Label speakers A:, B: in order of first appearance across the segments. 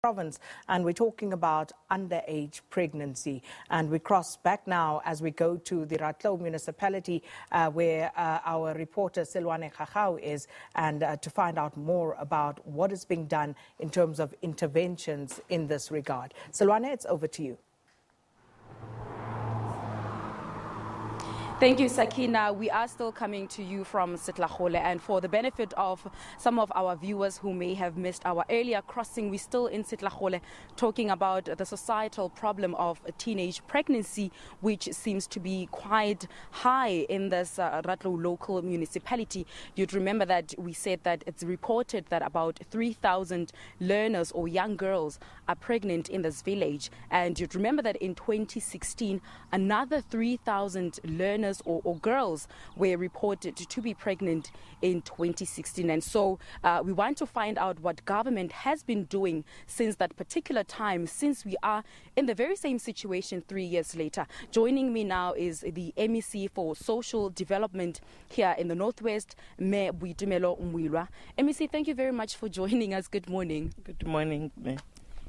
A: province, and we're talking about underage pregnancy. And we cross back now as we go to the Ratlou municipality where our reporter Silwane Khachau is, and to find out more about what is being done in terms of interventions in this regard. Silwane, it's over to you.
B: Thank you, Sakina. We are still coming to you from Setlagole, and for the benefit of some of our viewers who may have missed our earlier crossing, we're still in Setlagole talking about the societal problem of teenage pregnancy, which seems to be quite high in this Ratlou local municipality. You'd remember that we said that it's reported that about 3,000 learners or young girls are pregnant in this village, and you'd remember that in 2016 another 3,000 learners or girls were reported to be pregnant in 2016. And so we want to find out what government has been doing since that particular time, since we are in the very same situation 3 years later. Joining me now is the MEC for Social Development here in the Northwest, Mayor Boitumelo Mwilwa. MEC, thank you very much for joining us. Good morning.
C: Good morning, Mayor.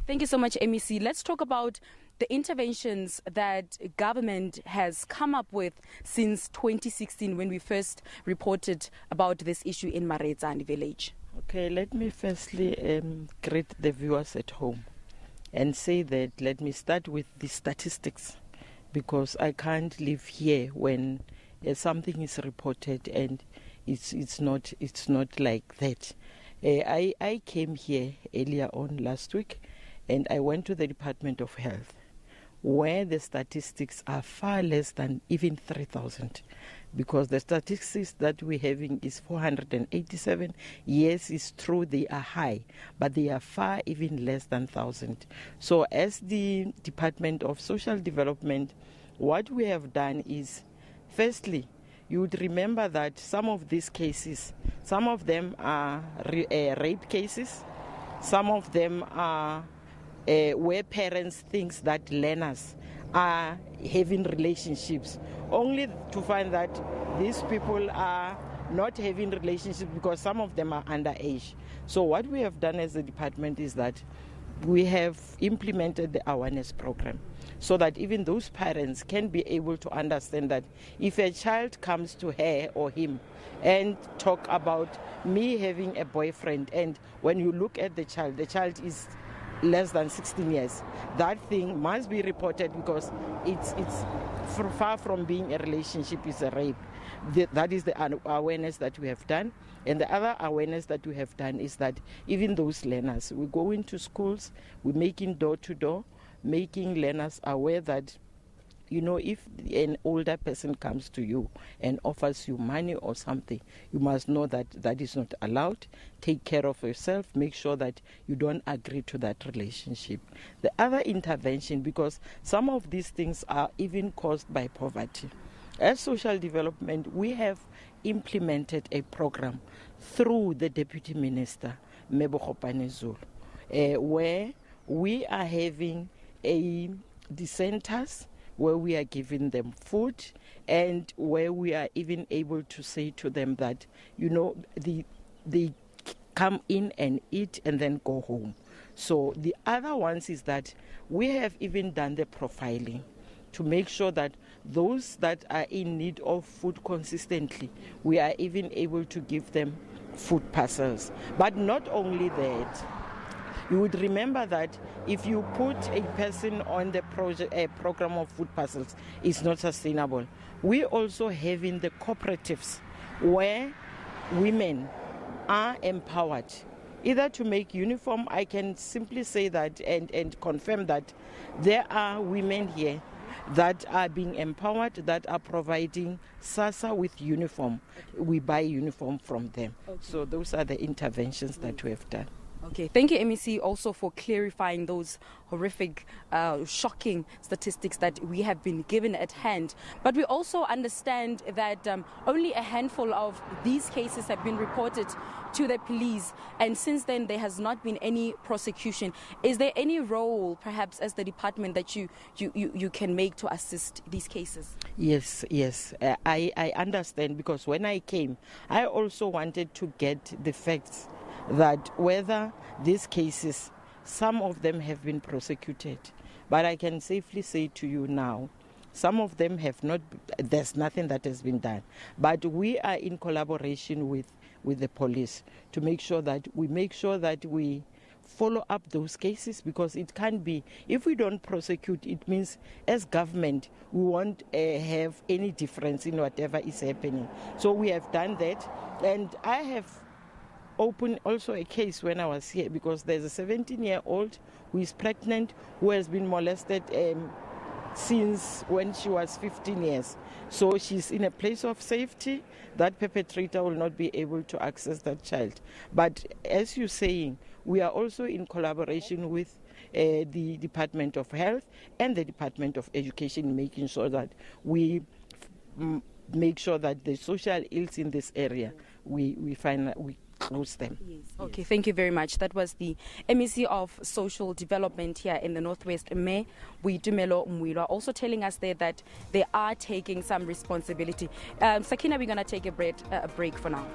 B: Thank you so much, MEC. Let's talk about the interventions that government has come up with since 2016 when we first reported about this issue in Maretsane village.
C: Okay, let me firstly greet the viewers at home and say that let me start with the statistics, because I can't live here when something is reported and it's not like that. I came here earlier on last week and I went to the Department of Health, where the statistics are far less than even 3,000, because the statistics that we're having is 487. Yes, it's true they are high, but they are far even less than 1,000. So as the Department of Social Development, what we have done is, firstly, you would remember that some of these cases, some of them are rape cases, some of them are where parents think that learners are having relationships, only to find that these people are not having relationships because some of them are underage. So what we have done as a department is that we have implemented the awareness program so that even those parents can be able to understand that if a child comes to her or him and talk about me having a boyfriend, and when you look at the child is less than 16 years, that thing must be reported, because it's far from being a relationship, it's a rape. That is the awareness that we have done. And the other awareness that we have done is that even those learners, we go into schools, we're making door-to-door, making learners aware that, you know, if an older person comes to you and offers you money or something, you must know that that is not allowed. Take care of yourself. Make sure that you don't agree to that relationship. The other intervention, because some of these things are even caused by poverty. As social development, we have implemented a program through the Deputy Minister, Mebo Zulu, where we are having the centers where we are giving them food, and where we are even able to say to them that, you know, they come in and eat and then go home. So the other ones is that we have even done the profiling to make sure that those that are in need of food consistently, we are even able to give them food parcels. But not only that, you would remember that if you put a person on the program of food parcels, it's not sustainable. We also have in the cooperatives where women are empowered either to make uniform. I can simply say that and confirm that there are women here that are being empowered, that are providing SASSA with uniform. We buy uniform from them. Okay. So those are the interventions that we have done.
B: Okay, thank you, MEC, also for clarifying those horrific, shocking statistics that we have been given at hand. But we also understand that only a handful of these cases have been reported to the police, and since then there has not been any prosecution. Is there any role, perhaps, as the department that you can make to assist these cases?
C: Yes. I understand, because when I came, I also wanted to get the facts that whether these cases some of them have been prosecuted. But I can safely say to you now, some of them have not, there's nothing that has been done. But we are in collaboration with the police to make sure that we follow up those cases, because it can't be, if we don't prosecute, it means as government we won't have any difference in whatever is happening. So we have done that, and I have opened also a case when I was here, because there's a 17-year-old who is pregnant, who has been molested since when she was 15 years. So she's in a place of safety. That perpetrator will not be able to access that child. But as you're saying, we are also in collaboration with the Department of Health and the Department of Education, making sure that we make sure that the social ills in this area, we close them.
B: Yes. Okay, thank you very much. That was the MEC of Social Development here in the Northwest, Mayor Boitumelo Mweelwa, also telling us there that they are taking some responsibility. Sakina, we're going to take a break for now.